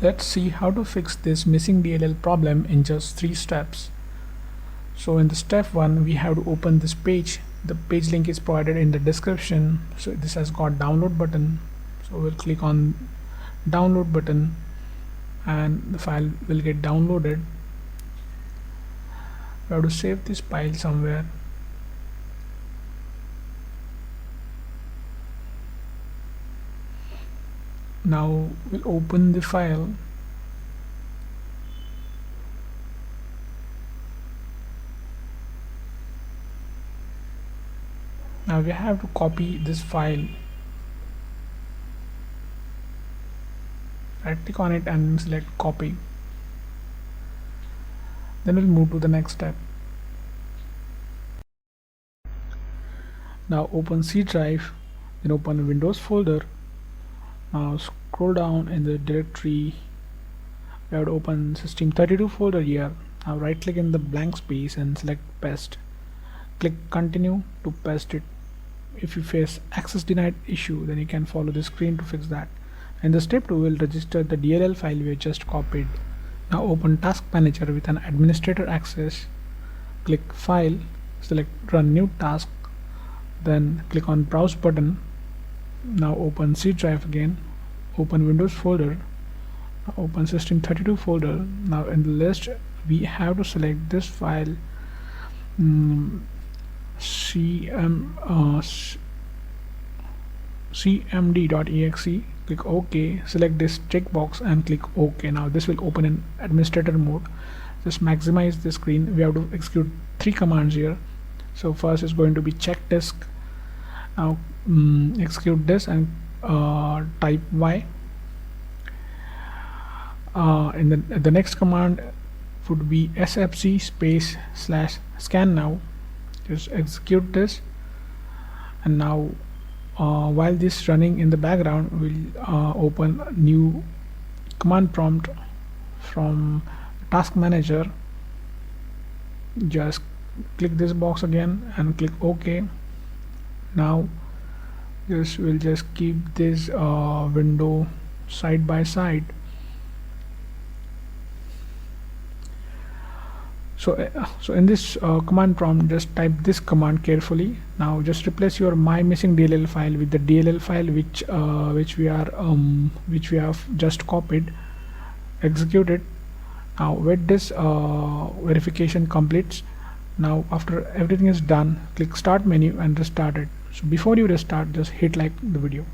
Let's see how to fix this missing DLL problem in just 3 steps. So in the step 1 we have to open this page. The page link is provided in the description. So this has got download button. So we'll click on download button and the file will get downloaded. We have to save this file somewhere. Now we'll open the file. Now we have to copy this file. Right click on it and select copy. Then we'll move to the next step. Now open C drive, then open Windows folder. Now scroll down in the directory. We have to open System32 folder here. Now right click in the blank space and select paste. Click continue to paste it. If you face access denied issue, then you can follow the screen to fix that. In the step 2 we'll register the DLL file we just copied. Now open task manager with an administrator access. Click file, select run new task, then click on browse button. Now open C drive again, open Windows folder, open System32 folder. Now in the list we have to select this file, cmd.exe. Click OK, select this checkbox and click OK. Now this will open in administrator mode. Just maximize the screen. We have to execute 3 commands here. So first is going to be check disk. Now execute this and type Y. In the next command would be sfc space / scan now. Just execute this, and now while this running in the background, we'll open new command prompt from task manager. Just click this box again and click OK. Now we'll just keep this window side by side. So in this command prompt, just type this command carefully. Now just replace your my missing DLL file with the DLL file which we have just copied. Execute it. Now wait this verification completes. Now after everything is done, click start menu and restart it. So before you restart, just hit like the video.